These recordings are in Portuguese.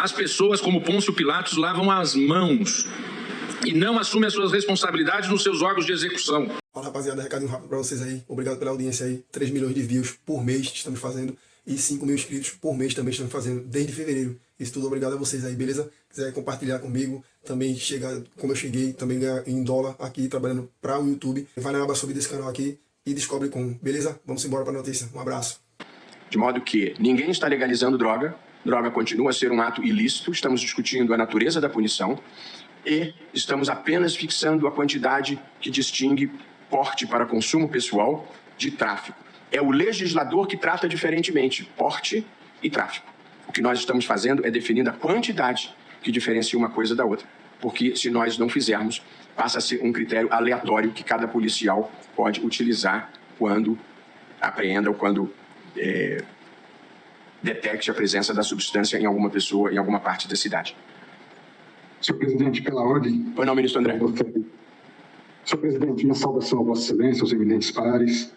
As pessoas, como Pôncio Pilatos, lavam as mãos e não assumem as suas responsabilidades nos seus órgãos de execução. Fala, rapaziada, recadinho rápido pra vocês aí. Obrigado pela audiência aí. 3 milhões de views por mês estamos fazendo e 5 mil inscritos por mês também estamos fazendo desde fevereiro. Isso tudo obrigado a vocês aí, beleza? Quiser compartilhar comigo, também chegar como eu cheguei, também ganhar em dólar aqui, trabalhando para o YouTube. Vai na aba sub desse canal aqui e descobre como, beleza? Vamos embora para a notícia. Um abraço. De modo que ninguém está legalizando droga, droga continua a ser um ato ilícito, estamos discutindo a natureza da punição e estamos apenas fixando a quantidade que distingue porte para consumo pessoal de tráfico. É o legislador que trata diferentemente porte e tráfico. O que nós estamos fazendo é definindo a quantidade que diferencia uma coisa da outra, porque se nós não fizermos, passa a ser um critério aleatório que cada policial pode utilizar quando apreenda ou quando detecte a presença da substância em alguma pessoa, em alguma parte da cidade. Senhor presidente, pela ordem... Pois não, ministro André. Senhor presidente, minha saudação a Vossa Excelência, aos eminentes pares.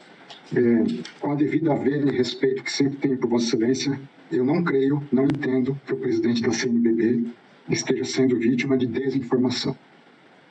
Com a devida vênia e respeito que sempre tenho por Vossa Excelência, eu não creio, não entendo que o presidente da CNBB esteja sendo vítima de desinformação.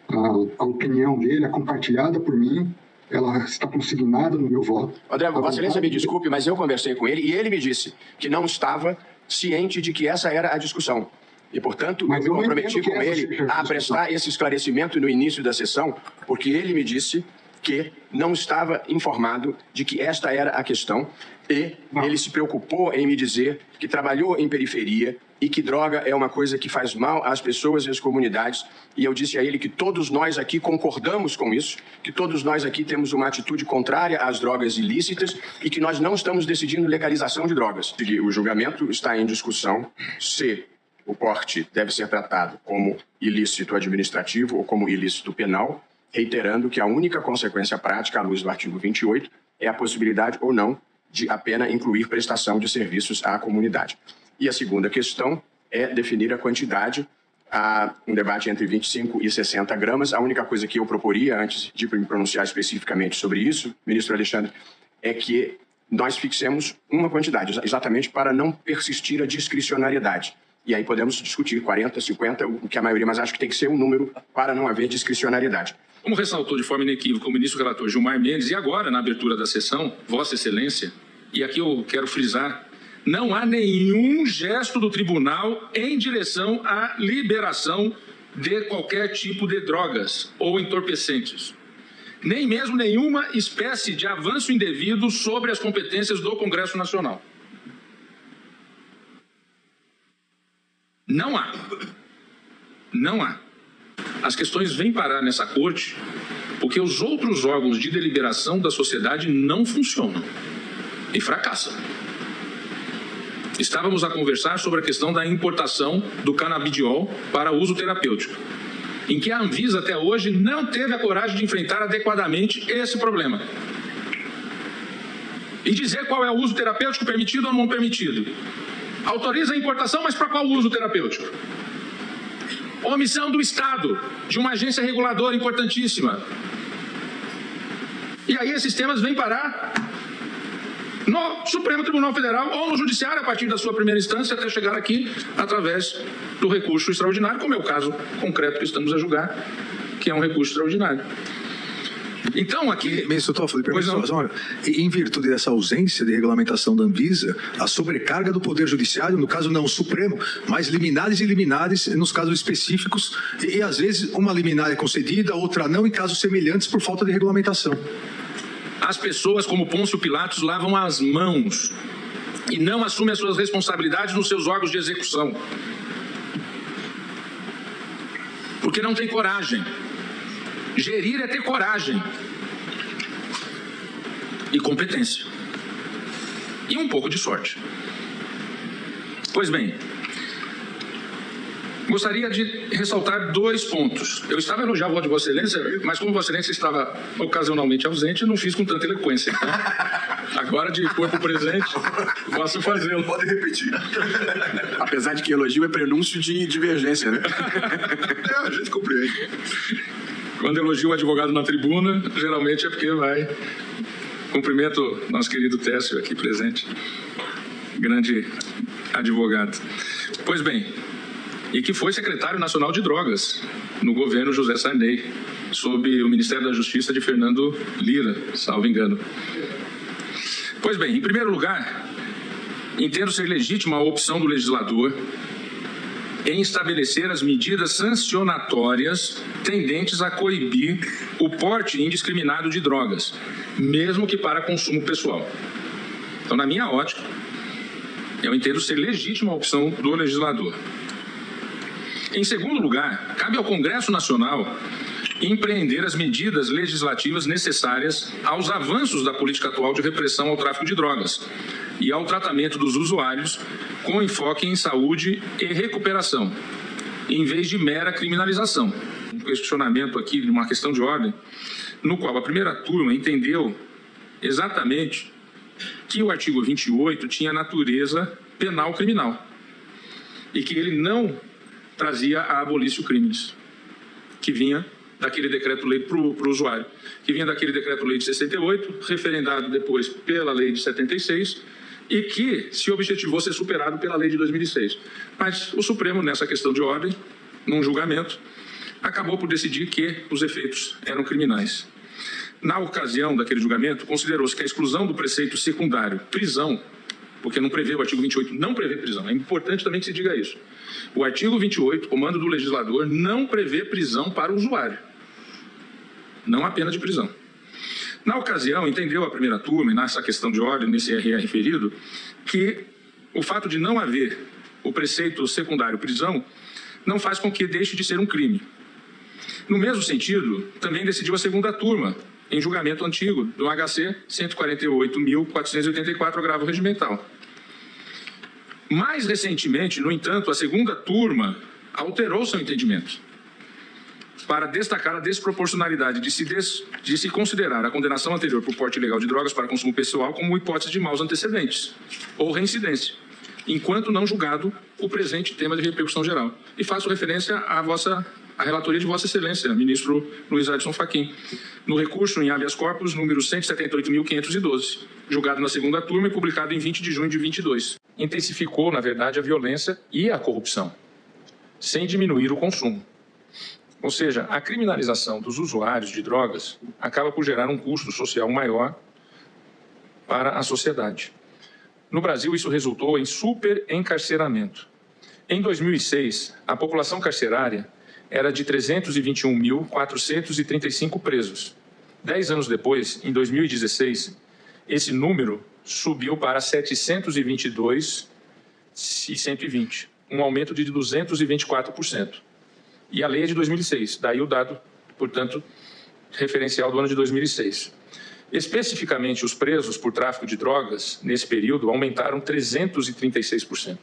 A opinião dele é compartilhada por mim, ela está consignada no meu voto. André, Vossa Excelência me desculpe, mas eu conversei com ele e ele me disse que não estava ciente de que essa era a discussão. E, portanto, eu me comprometi com ele a prestar esse esclarecimento no início da sessão, porque ele me disse que não estava informado de que esta era a questão e ele se preocupou em me dizer que trabalhou em periferia e que droga é uma coisa que faz mal às pessoas e às comunidades. E eu disse a ele que todos nós aqui concordamos com isso, que todos nós aqui temos uma atitude contrária às drogas ilícitas e que nós não estamos decidindo legalização de drogas. O julgamento está em discussão se o porte deve ser tratado como ilícito administrativo ou como ilícito penal, reiterando que a única consequência prática, à luz do artigo 28, é a possibilidade ou não de a pena incluir prestação de serviços à comunidade. E a segunda questão é definir a quantidade, um debate entre 25 e 60 gramas. A única coisa que eu proporia, antes de me pronunciar especificamente sobre isso, ministro Alexandre, é que nós fixemos uma quantidade, exatamente para não persistir a discricionariedade. E aí podemos discutir 40, 50, o que a maioria, mas acho que tem que ser um número para não haver discricionariedade. Como ressaltou de forma inequívoca o ministro relator Gilmar Mendes, e agora, na abertura da sessão, Vossa Excelência, e aqui eu quero frisar, não há nenhum gesto do tribunal em direção à liberação de qualquer tipo de drogas ou entorpecentes. Nem mesmo nenhuma espécie de avanço indevido sobre as competências do Congresso Nacional. Não há. Não há. As questões vêm parar nessa corte porque os outros órgãos de deliberação da sociedade não funcionam e fracassam. Estávamos a conversar sobre a questão da importação do canabidiol para uso terapêutico, em que a Anvisa até hoje não teve a coragem de enfrentar adequadamente esse problema e dizer qual é o uso terapêutico permitido ou não permitido. Autoriza a importação, mas para qual uso terapêutico? Omissão do Estado, de uma agência reguladora importantíssima. E aí esses temas vêm parar no Supremo Tribunal Federal ou no Judiciário a partir da sua primeira instância até chegar aqui através do recurso extraordinário, como é o caso concreto que estamos a julgar, que é um recurso extraordinário. Então, aqui... Ministro Toffoli, em virtude dessa ausência de regulamentação da Anvisa, a sobrecarga do Poder Judiciário, no caso não o Supremo, mas liminares e liminares nos casos específicos, e às vezes uma liminar é concedida, outra não, em casos semelhantes por falta de regulamentação. As pessoas, como Pôncio Pilatos, lavam as mãos e não assumem as suas responsabilidades nos seus órgãos de execução. Porque não tem coragem. Gerir é ter coragem e competência e um pouco de sorte. Pois bem, gostaria de ressaltar 2 pontos. Eu estava a elogiar o voto de Vossa Excelência, mas como Vossa Excelência estava ocasionalmente ausente, não fiz com tanta eloquência. Então, agora, de corpo presente, posso fazê-lo. Pode repetir. Apesar de que elogio é prenúncio de divergência, né? A gente compreende. Quando elogio o advogado na tribuna, geralmente é porque vai... Cumprimento nosso querido Técio aqui presente, grande advogado. Pois bem, e que foi secretário nacional de drogas no governo José Sarney, sob o Ministério da Justiça de Fernando Lira, salvo engano. Pois bem, em primeiro lugar, entendo ser legítima a opção do legislador em estabelecer as medidas sancionatórias tendentes a coibir o porte indiscriminado de drogas, mesmo que para consumo pessoal. Então, na minha ótica, eu entendo ser legítima a opção do legislador. Em segundo lugar, cabe ao Congresso Nacional empreender as medidas legislativas necessárias aos avanços da política atual de repressão ao tráfico de drogas e ao tratamento dos usuários com enfoque em saúde e recuperação, em vez de mera criminalização. Um questionamento aqui de uma questão de ordem, no qual a primeira turma entendeu exatamente que o artigo 28 tinha natureza penal criminal e que ele não trazia a abolício crimes, que vinha daquele decreto-lei para o usuário, que vinha daquele decreto-lei de 68, referendado depois pela lei de 76, e que se objetivou ser superado pela lei de 2006. Mas o Supremo, nessa questão de ordem, num julgamento, acabou por decidir que os efeitos eram criminais. Na ocasião daquele julgamento, considerou-se que a exclusão do preceito secundário, prisão, porque não prevê, o artigo 28 não prevê prisão, é importante também que se diga isso. O artigo 28, comando do legislador, não prevê prisão para o usuário, não a pena de prisão. Na ocasião, entendeu a primeira turma, e nessa questão de ordem, nesse RR referido, que o fato de não haver o preceito secundário prisão não faz com que deixe de ser um crime. No mesmo sentido, também decidiu a segunda turma, em julgamento antigo, do HC 148.484, agravo regimental. Mais recentemente, no entanto, a segunda turma alterou seu entendimento para destacar a desproporcionalidade de se considerar a condenação anterior por porte ilegal de drogas para consumo pessoal como hipótese de maus antecedentes ou reincidência, enquanto não julgado o presente tema de repercussão geral. E faço referência à relatoria de Vossa Excelência, ministro Luiz Adson Fachin, no recurso em habeas corpus número 178.512, julgado na segunda turma e publicado em 20 de junho de 22. Intensificou, na verdade, a violência e a corrupção, sem diminuir o consumo. Ou seja, a criminalização dos usuários de drogas acaba por gerar um custo social maior para a sociedade. No Brasil, isso resultou em superencarceramento. Em 2006, a população carcerária era de 321.435 presos. 10 anos depois, em 2016, esse número subiu para 722.120, um aumento de 224%. E a lei é de 2006, daí o dado, portanto, referencial do ano de 2006. Especificamente, os presos por tráfico de drogas, nesse período, aumentaram 336%.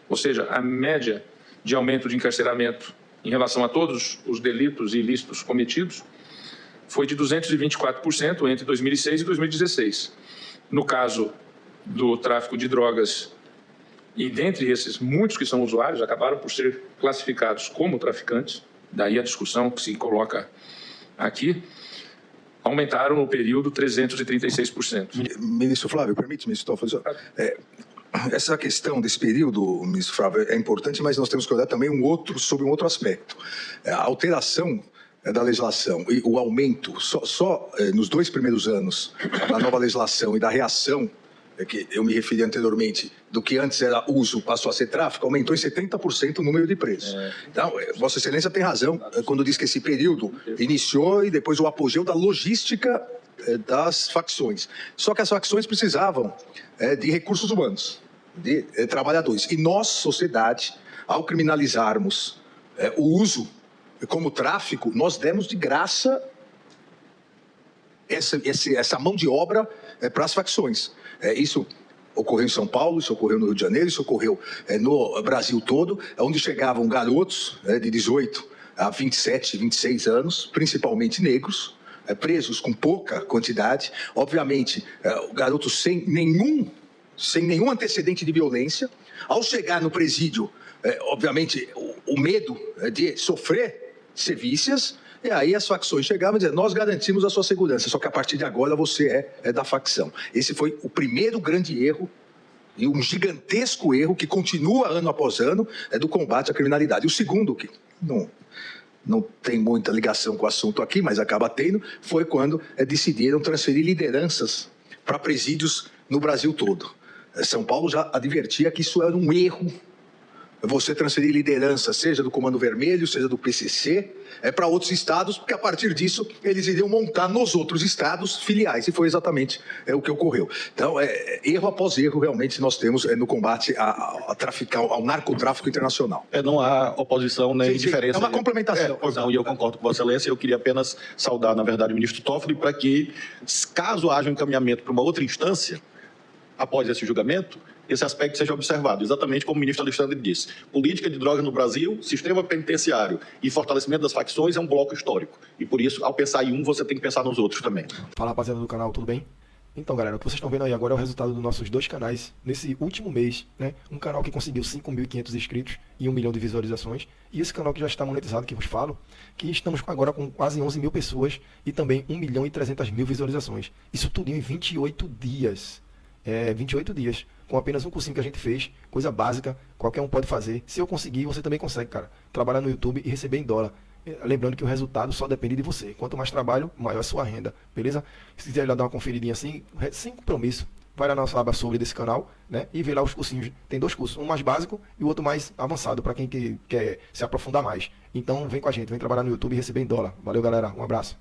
Ou seja, a média de aumento de encarceramento em relação a todos os delitos ilícitos cometidos foi de 224% entre 2006 e 2016. No caso do tráfico de drogas, e dentre esses, muitos que são usuários acabaram por ser classificados como traficantes, daí a discussão que se coloca aqui, aumentaram no período 336%. Ministro Flávio, permite-me, estou fazendo... Essa questão desse período, ministro Flávio, é importante, mas nós temos que olhar também sobre um outro aspecto. A alteração da legislação e o aumento, só nos 2 primeiros anos da nova legislação e da reação, que eu me referi anteriormente, do que antes era uso, passou a ser tráfico, aumentou em 70% o número de presos. Então, Vossa Excelência tem razão quando diz que esse período iniciou e depois o apogeu da logística das facções. Só que as facções precisavam de recursos humanos, de trabalhadores. E nós, sociedade, ao criminalizarmos o uso como tráfico, nós demos de graça essa mão de obra para as facções. Isso ocorreu em São Paulo, isso ocorreu no Rio de Janeiro, isso ocorreu no Brasil todo, onde chegavam garotos de 18 a 27, 26 anos, principalmente negros, presos com pouca quantidade, obviamente, garotos sem nenhum antecedente de violência. Ao chegar no presídio, obviamente, o medo de sofrer sevícias, e aí as facções chegavam e diziam, nós garantimos a sua segurança, só que a partir de agora você é da facção. Esse foi o primeiro grande erro E um gigantesco erro que continua ano após ano é do combate à criminalidade. E o segundo, que não tem muita ligação com o assunto aqui, mas acaba tendo, foi quando decidiram transferir lideranças para presídios no Brasil todo. São Paulo já advertia que isso era um erro. Você transferir liderança, seja do Comando Vermelho, seja do PCC, para outros estados, porque a partir disso eles iriam montar nos outros estados filiais, e foi exatamente o que ocorreu. Então, erro após erro, realmente, nós temos no combate ao narcotráfico internacional. Não há oposição nem diferença. É uma complementação. Não, e eu concordo com Vossa Excelência. Eu queria apenas saudar, na verdade, o ministro Toffoli para que, caso haja um encaminhamento para uma outra instância, após esse julgamento, esse aspecto seja observado, exatamente como o ministro Alexandre disse. Política de drogas no Brasil, sistema penitenciário e fortalecimento das facções é um bloco histórico. E por isso, ao pensar em um, você tem que pensar nos outros também. Fala, rapaziada do canal, tudo bem? Então, galera, o que vocês estão vendo aí agora é o resultado dos nossos 2 canais nesse último mês, né? Um canal que conseguiu 5.500 inscritos e 1 milhão de visualizações. E esse canal que já está monetizado, que vos falo, que estamos agora com quase 11 mil pessoas e também 1.300.000 visualizações. Isso tudo em 28 dias. 28 dias, com apenas um cursinho que a gente fez, coisa básica, qualquer um pode fazer. Se eu conseguir, você também consegue, cara. Trabalhar no YouTube e receber em dólar. Lembrando que o resultado só depende de você. Quanto mais trabalho, maior a sua renda, beleza? Se quiser dar uma conferidinha assim, sem compromisso, vai lá na nossa aba sobre desse canal, né? E vê lá os cursinhos. Tem 2 cursos, um mais básico e o outro mais avançado, para quem quer se aprofundar mais. Então vem com a gente, vem trabalhar no YouTube e receber em dólar. Valeu, galera. Um abraço.